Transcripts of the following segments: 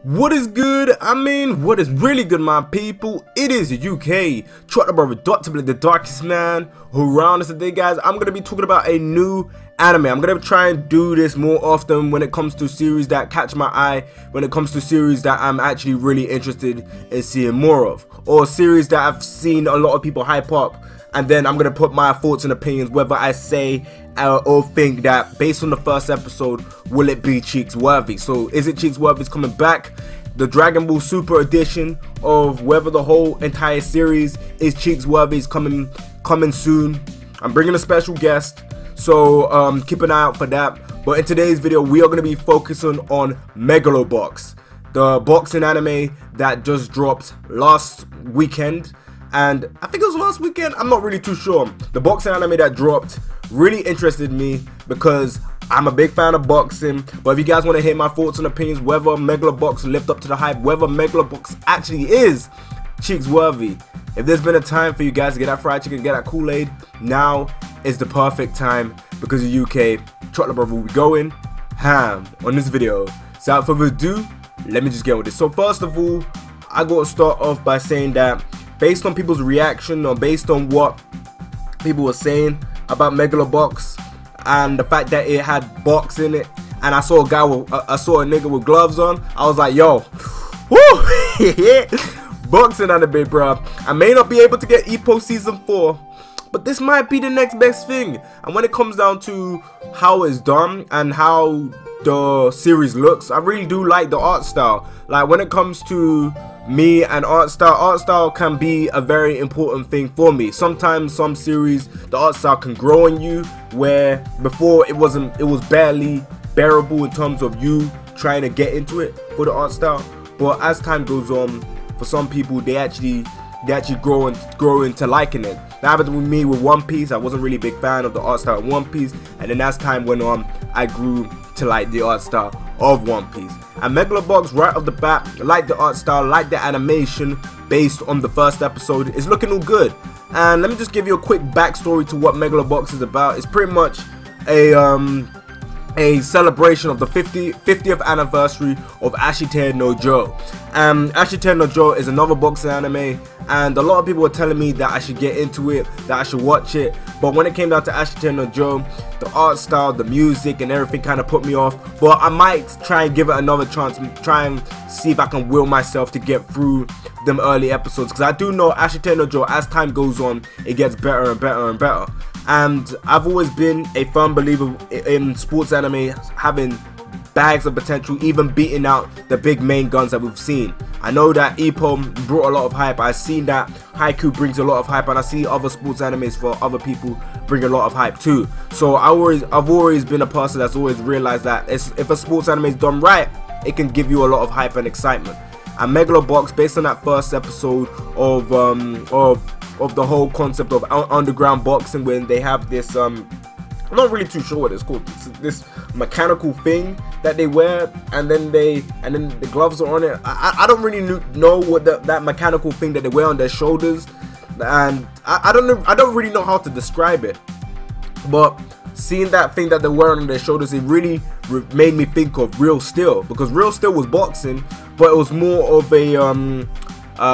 What is good? What is really good, my people? It is UK, Trot the brother, dr.blick, the darkest man around us today, guys. I'm going to be talking about a new anime. I'm going to try and do this more often when it comes to series that catch my eye, when it comes to series that I'm actually really interested in seeing more of, or series that I've seen a lot of people hype up, and then I'm going to put my thoughts and opinions, whether I say or think that based on the first episode, will it be Cheeks worthy? So is it Cheeks worthy's coming back? The Dragon Ball Super edition of whether the whole entire series is Cheeks worthy is coming soon. I'm bringing a special guest, so keep an eye out for that. But in today's video, we are going to be focusing on Megalo, the boxing anime that just dropped last weekend. And I think it was last weekend, I'm not really too sure. The boxing anime that dropped really interested me because I'm a big fan of boxing. But if you guys want to hear my thoughts and opinions, whether Megalo lived up to the hype, whether Megalo actually is Cheeks worthy, if there's been a time for you guys to get that fried chicken, get that Kool-Aid, now is the perfect time, because the UK Trot the brother will be going ham on this video. So without further ado, let me just get with this. So first of all, I got to start off by saying that based on people's reaction, or based on what people were saying about Megalo and the fact that it had box in it, and I saw a nigga with gloves on, I was like, yo, woo, boxing anime, bro. I may not be able to get IPPO season 4, but this might be the next best thing. And when it comes down to how it's done and how the series looks, I really do like the art style. Like, when it comes to me and art style can be a very important thing for me. Sometimes some series, the art style can grow on you, where before it was barely bearable in terms of you trying to get into it for the art style. But as time goes on, for some people, they actually grow into liking it. That happened with me with One Piece. I wasn't really a big fan of the art style of One Piece, and then as time went on, I grew to like the art style of One Piece. And Megalo, right off the bat, like the art style, like the animation based on the first episode, is looking all good. And let me just give you a quick backstory to what Megalo is about. It's pretty much a celebration of the 50th anniversary of Ashite no Joe. Ashite no Joe is another boxing anime, and a lot of people were telling me that I should get into it, that I should watch it. But when it came down to Ashite no Joe, the art style, the music and everything kind of put me off. But I might try and give it another chance, try and see if I can will myself to get through them early episodes, because I do know Ashite no Joe, as time goes on, it gets better and better and better. And I've always been a firm believer in sports anime having bags of potential, even beating out the big main guns that we've seen. I know that IPPO brought a lot of hype. I've seen that Haikyuu brings a lot of hype, and I see other sports animes for other people bring a lot of hype too. So I've always been a person that's always realized that if a sports anime is done right, it can give you a lot of hype and excitement. And Megalo, based on that first episode of the whole concept of underground boxing, when they have this I'm not really too sure what it's called, this mechanical thing that they wear, and then the gloves are on it. I don't really know what that mechanical thing that they wear on their shoulders, and I don't really know how to describe it. But seeing that thing that they're wearing on their shoulders, it really made me think of Real Steel, because Real Steel was boxing, but it was more of a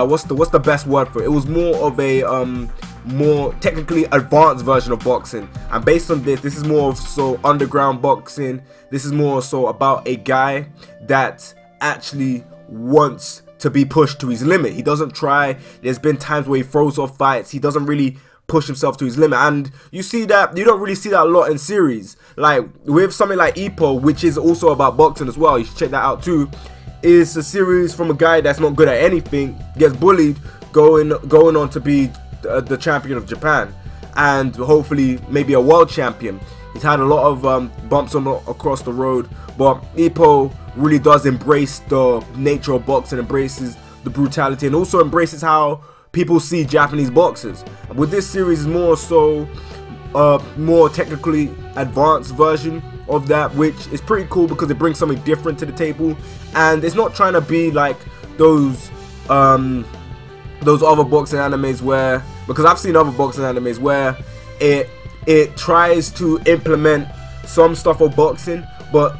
what's the best word for it? It was more of a more technically advanced version of boxing. And based on this is more so underground boxing. This is more so about a guy that actually wants to be pushed to his limit. He doesn't try. There's been times where he throws off fights. He doesn't really push himself to his limit, and you don't really see that a lot in series. Like with something like IPPO, which is also about boxing as well, you should check that out too. Is a series from a guy that's not good at anything, gets bullied, going on to be the champion of Japan, and hopefully maybe a world champion. He's had a lot of bumps across the road, but IPPO really does embrace the nature of boxing, embraces the brutality, and also embraces how people see Japanese boxers. With this series, is more so more technically advanced version of that, which is pretty cool because it brings something different to the table, and it's not trying to be like those other boxing animes where, because I've seen other boxing animes where it tries to implement some stuff of boxing, but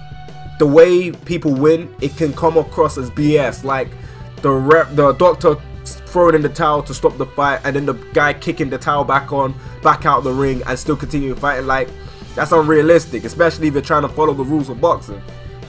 the way people win, it can come across as BS, like the doctor throwing in the towel to stop the fight, and then the guy kicking the towel back out the ring and still continuing fighting. Like, that's unrealistic, especially if you're trying to follow the rules of boxing.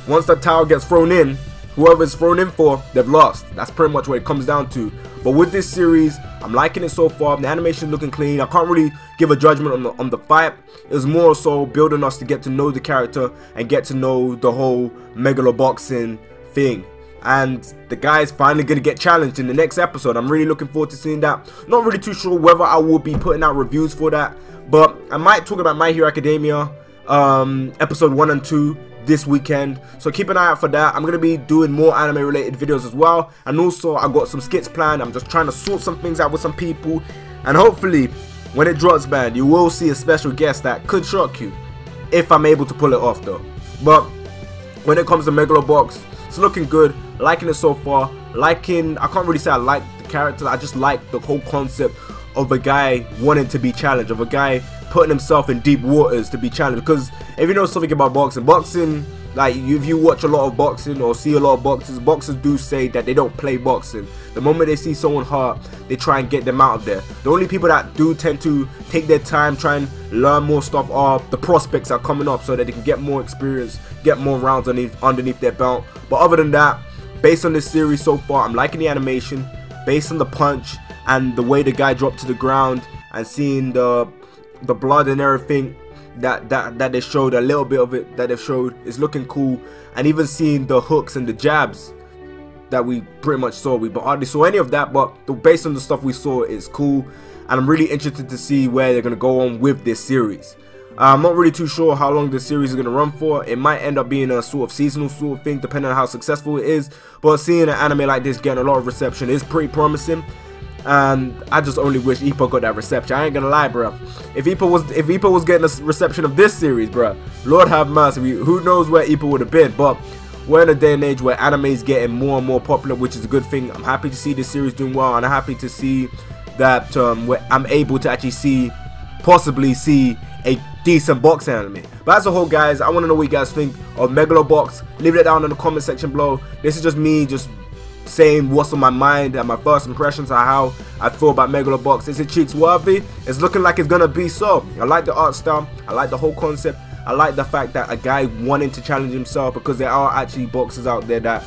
Once the towel gets thrown in, whoever it's thrown in for, they've lost. That's pretty much what it comes down to. But with this series, I'm liking it so far. The animation is looking clean. I can't really give a judgment on the fight. It was more so building us to get to know the character and get to know the whole Megalo boxing thing. And the guy's finally going to get challenged in the next episode. I'm really looking forward to seeing that. Not really too sure whether I will be putting out reviews for that, but I might talk about My Hero Academia episode 1 and 2 this weekend, so keep an eye out for that. I'm going to be doing more anime related videos as well, and also I got some skits planned. I'm just trying to sort some things out with some people, and hopefully when it drops, man, you will see a special guest that could shock you, if I'm able to pull it off though. But when it comes to Megalobox, it's looking good. Liking it so far. I can't really say I like the character, I just like the whole concept of a guy wanting to be challenged, of a guy putting himself in deep waters to be challenged. Because if you know something about boxing, like if you watch a lot of boxing or see a lot of boxers do say that they don't play boxing. The moment they see someone hurt, they try and get them out of there. The only people that do tend to take their time, try and learn more stuff, are the prospects that are coming up, so that they can get more experience, get more rounds underneath their belt. But other than that, based on this series so far, I'm liking the animation. Based on the punch and the way the guy dropped to the ground, and seeing the blood and everything that they showed, a little bit of it that they showed, is looking cool. And even seeing the hooks and the jabs that we pretty much saw, we hardly saw any of that, but based on the stuff we saw, it's cool. And I'm really interested to see where they're going to go on with this series. I'm not really too sure how long this series is going to run for. It might end up being a sort of seasonal sort of thing, depending on how successful it is. But seeing an anime like this getting a lot of reception is pretty promising. And I just only wish IPPO got that reception. I ain't gonna lie, bro. If IPPO was getting a reception of this series, bro, Lord have mercy, who knows where IPPO would have been. But we're in a day and age where anime is getting more and more popular, which is a good thing. I'm happy to see this series doing well, and I'm happy to see that I'm able to actually possibly see a decent boxing anime. But as a whole, guys, I want to know what you guys think of Megalobox. Leave it down in the comment section below. This is just me saying what's on my mind and my first impressions of how I feel about Megalobox. Is it cheeks worthy? It's looking like it's gonna be so. I like the art style, I like the whole concept, I like the fact that a guy wanting to challenge himself, because there are actually boxers out there that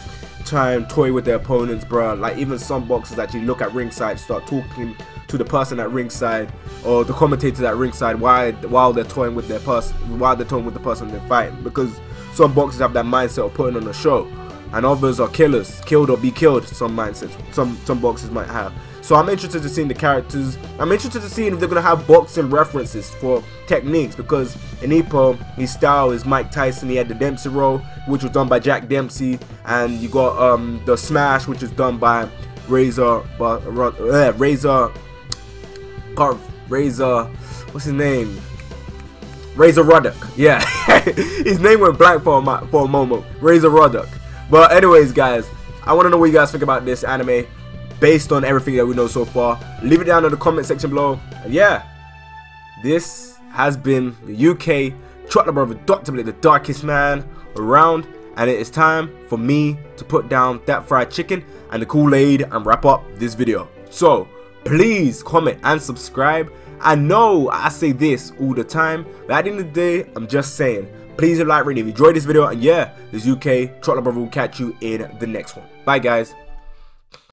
try and toy with their opponents, bro. Like, even some boxers actually look at ringside, start talking to the person at ringside or the commentators at ringside while they're toying with the person they're fighting, because some boxers have that mindset of putting on a show. And others are killers, killed or be killed. Some mindsets, some boxers might have. So I'm interested to seeing the characters. I'm interested to seeing if they're gonna have boxing references for techniques, because in IPPO, his style is Mike Tyson. He had the Dempsey roll, which was done by Jack Dempsey, and you got the Smash, which is done by Razor. What's his name? Razor Ruddock. Yeah, his name went blank for a moment. Razor Ruddock. But anyways, guys, I want to know what you guys think about this anime based on everything that we know so far. Leave it down in the comment section below. And yeah, this has been the UK Chocolate Brother Dr. Blick, the darkest man around, and it is time for me to put down that fried chicken and the Kool-Aid and wrap up this video. So please comment and subscribe. I know I say this all the time, but at the end of the day, I'm just saying, please like, rate, if you enjoyed this video, and yeah, this UK Chocolate Brother will catch you in the next one. Bye, guys.